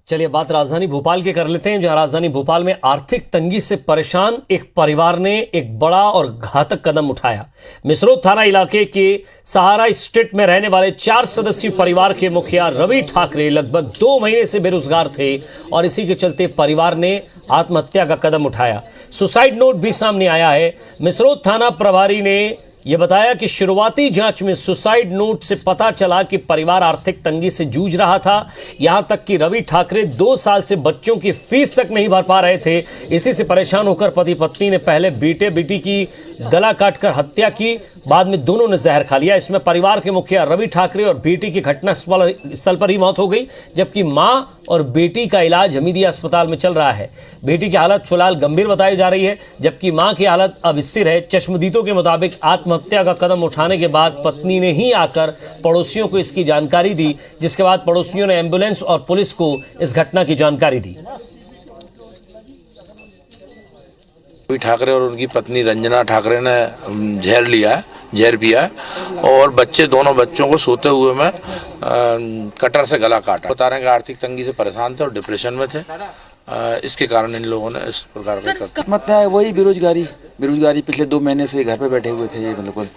चलिए बात राजधानी भोपाल के कर लेते हैं, जहां राजधानी भोपाल में आर्थिक तंगी से परेशान एक परिवार ने एक बड़ा और घातक कदम उठाया। मिसरोद थाना इलाके के सहारा स्ट्रीट में रहने वाले 4 सदस्यीय परिवार के मुखिया रवि ठाकरे लगभग 2 महीने से बेरोजगार थे और इसी के चलते परिवार ने आत्महत्या का कदम उठाया। सुसाइड नोट भी सामने आया है। मिसरोद थाना प्रभारी ने यह बताया कि शुरुआती जांच में सुसाइड नोट से पता चला कि परिवार आर्थिक तंगी से जूझ रहा था। यहां तक कि रवि ठाकरे 2 साल से बच्चों की फीस तक नहीं भर पा रहे थे। इसी से परेशान होकर पति पत्नी ने पहले बेटे बेटी की गला काटकर हत्या की, बाद में दोनों ने जहर खा लिया। इसमें परिवार के मुखिया रवि ठाकरे और बेटी की घटनास्थल पर ही मौत हो गई, जबकि मां और बेटी का इलाज हमीदिया अस्पताल में चल रहा है। बेटी की हालत फिलहाल गंभीर बताई जा रही है, जबकि मां की हालत अब स्थिर है। चश्मदीदों के मुताबिक आत्महत्या का कदम उठाने के बाद पत्नी ने ही आकर पड़ोसियों को इसकी जानकारी दी, जिसके बाद पड़ोसियों ने एम्बुलेंस और पुलिस को इस घटना की जानकारी दी। रवि ठाकरे और उनकी पत्नी रंजना ठाकरे ने जहर पिया और दोनों बच्चों को सोते हुए में कटर से गला काटा। बता रहे हैं कि आर्थिक तंगी से परेशान थे और डिप्रेशन में थे, इसके कारण इन लोगों ने इस प्रकार का आत्महत्या है। वही बेरोजगारी पिछले 2 महीने से घर पे बैठे हुए थे। ये बिल्कुल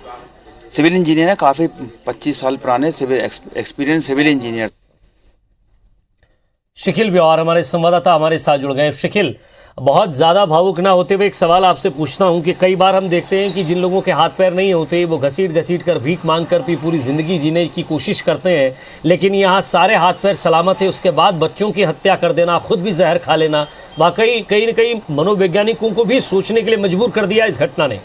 सिविल इंजीनियर है, काफी 25 साल पुराने सिविल एक्सपीरियंस सिविल इंजीनियर। शिखिल ब्यौर हमारे संवाददाता हमारे साथ जुड़ गए। शिखिल, बहुत ज़्यादा भावुक ना होते हुए एक सवाल आपसे पूछता हूं कि कई बार हम देखते हैं कि जिन लोगों के हाथ पैर नहीं होते वो घसीट कर भीख मांग कर भी पूरी ज़िंदगी जीने की कोशिश करते हैं, लेकिन यहाँ सारे हाथ पैर सलामत है, उसके बाद बच्चों की हत्या कर देना, खुद भी जहर खा लेना, वाकई कहीं न कहीं मनोवैज्ञानिकों को भी सोचने के लिए मजबूर कर दिया इस घटना ने।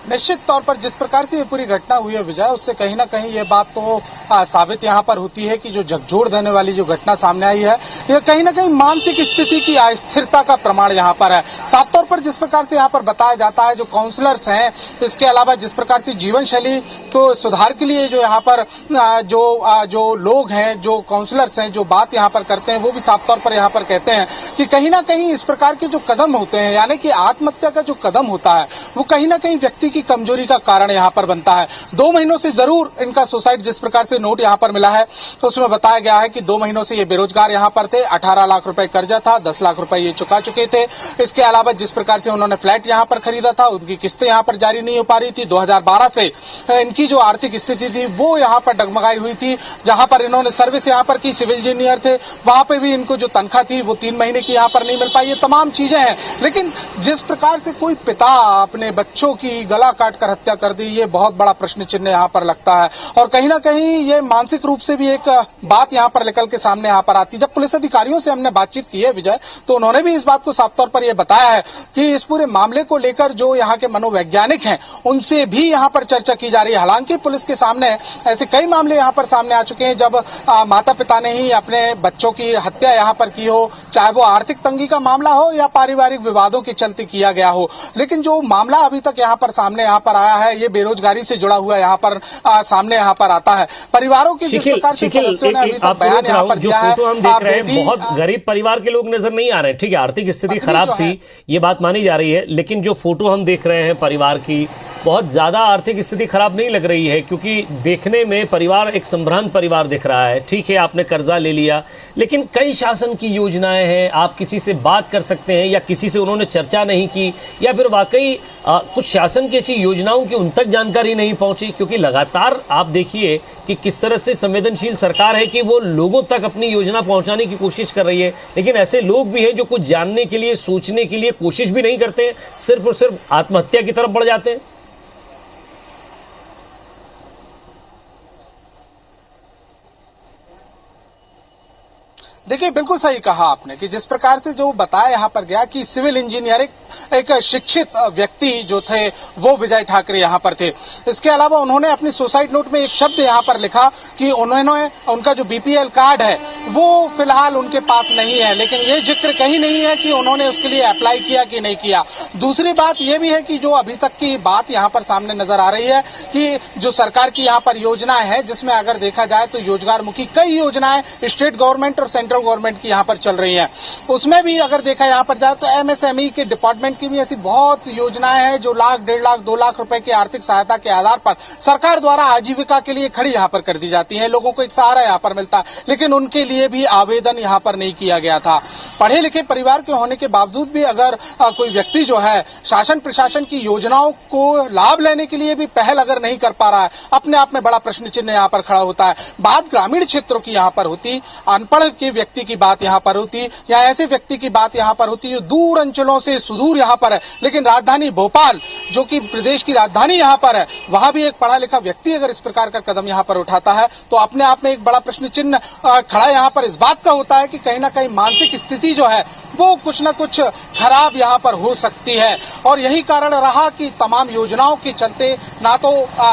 निश्चित तौर पर जिस प्रकार से ये पूरी घटना हुई है विजय, उससे कहीं ना कहीं ये बात तो साबित यहाँ पर होती है कि जो झकझोर देने वाली जो घटना सामने आई है, ये कहीं ना कहीं मानसिक स्थिति की अस्थिरता का प्रमाण यहाँ पर है। साफ तौर पर जिस प्रकार से यहाँ पर बताया जाता है, जो काउंसलर्स हैं, इसके अलावा जिस प्रकार से जीवन शैली को सुधार के लिए जो यहाँ पर जो लोग हैं, जो काउंसलर्स हैं, जो बात यहाँ पर करते हैं, वो भी साफ तौर पर यहाँ पर कहते हैं कि कहीं ना कहीं इस प्रकार के जो कदम होते हैं, यानी कि आत्महत्या का जो कदम होता है, वो कहीं ना कहीं व्यक्ति की कमजोरी का कारण यहाँ पर बनता है। 2 महीनों से जरूर इनका सुसाइड, जिस प्रकार से नोट यहाँ पर मिला है तो उसमें बताया गया है कि 2 महीनों से ये बेरोजगार यहाँ पर थे। 18 लाख रुपए कर्जा था, 10 लाख रुपए ये चुका चुके थे। इसके अलावा जिस प्रकार से उन्होंने फ्लैट यहाँ पर खरीदा था, उनकी किस्तें यहाँ पर जारी नहीं हो पा रही थी। 2012 से इनकी जो आर्थिक स्थिति थी वो यहाँ पर डगमगाई हुई थी। जहां पर इन्होंने सर्विस यहाँ पर की, सिविल इंजीनियर थे, वहां पर भी इनको जो तनख्वाह थी वो 3 महीने की यहाँ पर नहीं मिल पाई। ये तमाम चीजें हैं, लेकिन जिस प्रकार से कोई पिता अपने बच्चों की गला काट कर हत्या कर दी, ये बहुत बड़ा प्रश्न चिन्ह यहाँ पर लगता है। और कहीं ना कहीं ये मानसिक रूप से भी एक बात यहाँ पर निकल के सामने यहाँ पर आती है। जब पुलिस अधिकारियों से हमने बातचीत की है विजय, तो उन्होंने भी इस बात को साफ तौर पर यह बताया है कि इस पूरे मामले को लेकर जो यहाँ के मनोवैज्ञानिक हैं उनसे भी यहाँ पर चर्चा की जा रही है। हालांकि पुलिस के सामने ऐसे कई मामले यहाँ पर सामने आ चुके हैं जब माता पिता ने ही अपने बच्चों की हत्या यहाँ पर की हो, चाहे वो आर्थिक तंगी का मामला हो या पारिवारिक विवादों के चलते किया गया हो। लेकिन जो मामला अभी तक यहाँ पर सामने यहाँ पर आया है, ये बेरोजगारी से जुड़ा हुआ यहाँ पर सामने यहाँ पर आता है। परिवारों के जिस प्रकार से सदस्यों ने अभी तक बयान यहाँ पर दिया है, हम देख रहे हैं बहुत गरीब परिवार के लोग नजर नहीं आ रहे हैं। ठीक है, आर्थिक स्थिति खराब थी, ये बात मानी जा रही है, लेकिन जो फोटो हम देख रहे हैं परिवार की, बहुत ज़्यादा आर्थिक स्थिति खराब नहीं लग रही है, क्योंकि देखने में परिवार एक संभ्रांत परिवार दिख रहा है। ठीक है, आपने कर्जा ले लिया, लेकिन कई शासन की योजनाएं हैं, आप किसी से बात कर सकते हैं, या किसी से उन्होंने चर्चा नहीं की, या फिर वाकई कुछ शासन की ऐसी योजनाओं की उन तक जानकारी नहीं पहुंची। क्योंकि लगातार आप देखिए कि किस तरह से संवेदनशील सरकार है कि वो लोगों तक अपनी योजना पहुंचाने की कोशिश कर रही है, लेकिन ऐसे लोग भी हैं जो कुछ जानने के लिए, सोचने के लिए कोशिश भी नहीं करते हैं, सिर्फ और सिर्फ आत्महत्या की तरफ बढ़ जाते हैं। देखिए, बिल्कुल सही कहा आपने कि जिस प्रकार से जो बताया यहाँ पर गया कि सिविल इंजीनियरिंग एक शिक्षित व्यक्ति जो थे वो विजय ठाकरे यहाँ पर थे। इसके अलावा उन्होंने अपनी सुसाइड नोट में एक शब्द यहाँ पर लिखा कि उनका जो बीपीएल कार्ड है वो फिलहाल उनके पास नहीं है, लेकिन ये जिक्र कहीं नहीं है कि उन्होंने उसके लिए अप्लाई किया कि नहीं किया। दूसरी बात ये भी है कि जो अभी तक की बात यहाँ पर सामने नजर आ रही है कि जो सरकार की यहाँ पर योजनाएं हैं, जिसमें अगर देखा जाए तो रोजगारमुखी कई योजनाएं स्टेट गवर्नमेंट और सेंट्रल सेंट्रल गवर्नमेंट की यहाँ पर चल रही हैं, उसमें भी अगर देखा यहाँ पर जाए तो एमएसएमई के डिपार्टमेंट की भी ऐसी बहुत योजनाएं हैं जो लाख, 1.5 लाख, 2 लाख रुपए की आर्थिक सहायता के आधार पर सरकार द्वारा आजीविका के लिए खड़ी यहाँ पर कर दी जाती है। लोगों को एक सहारा यहाँ पर मिलता है, लेकिन उनके लिए भी आवेदन यहाँ पर नहीं किया गया था। पढ़े लिखे परिवार के होने के बावजूद भी अगर कोई व्यक्ति जो है शासन प्रशासन की योजनाओं को लाभ लेने के लिए भी पहल अगर नहीं कर पा रहा है, अपने आप में बड़ा प्रश्न चिन्ह यहाँ पर खड़ा होता है। बात ग्रामीण क्षेत्रों की यहाँ पर होती, अनपढ़ के व्यक्ति की बात यहाँ पर होती, या ऐसे व्यक्ति की बात यहाँ पर होती जो दूर अंचलों से सुदूर यहाँ पर है, लेकिन राजधानी भोपाल जो कि प्रदेश की राजधानी यहाँ पर है, वहां भी एक पढ़ा लिखा व्यक्ति अगर इस प्रकार का कदम यहाँ पर उठाता है तो अपने आप में एक बड़ा प्रश्न चिन्ह खड़ा यहाँ पर इस बात का होता है कि कहीं ना कहीं मानसिक स्थिति जो है वो कुछ न कुछ खराब यहाँ पर हो सकती है। और यही कारण रहा कि तमाम योजनाओं के चलते ना तो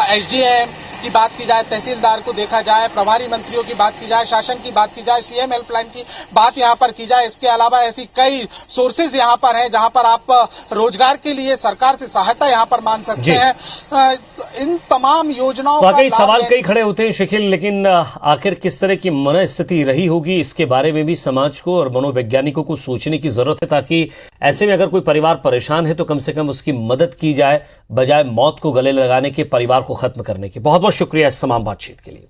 एसडीएम की बात की जाए, तहसीलदार को देखा जाए, प्रभारी मंत्रियों की बात की जाए, शासन की बात की जाए, सीएम हेल्पलाइन की बात यहाँ पर की जाए, इसके अलावा ऐसी कई सोर्सेज यहाँ पर हैं जहाँ पर आप रोजगार के लिए सरकार से सहायता यहाँ पर मांग सकते हैं। इन तमाम योजनाओं वाकई सवाल कई खड़े होते हैं शकील, लेकिन आखिर किस तरह की मनस्थिति रही होगी इसके बारे में भी समाज को और मनोवैज्ञानिकों को सोचने की जरूरत है, ताकि ऐसे में अगर कोई परिवार परेशान है तो कम से कम उसकी मदद की जाए, बजाय मौत को गले लगाने के परिवार को खत्म करने के। बहुत बहुत शुक्रिया इस तमाम बातचीत के लिए।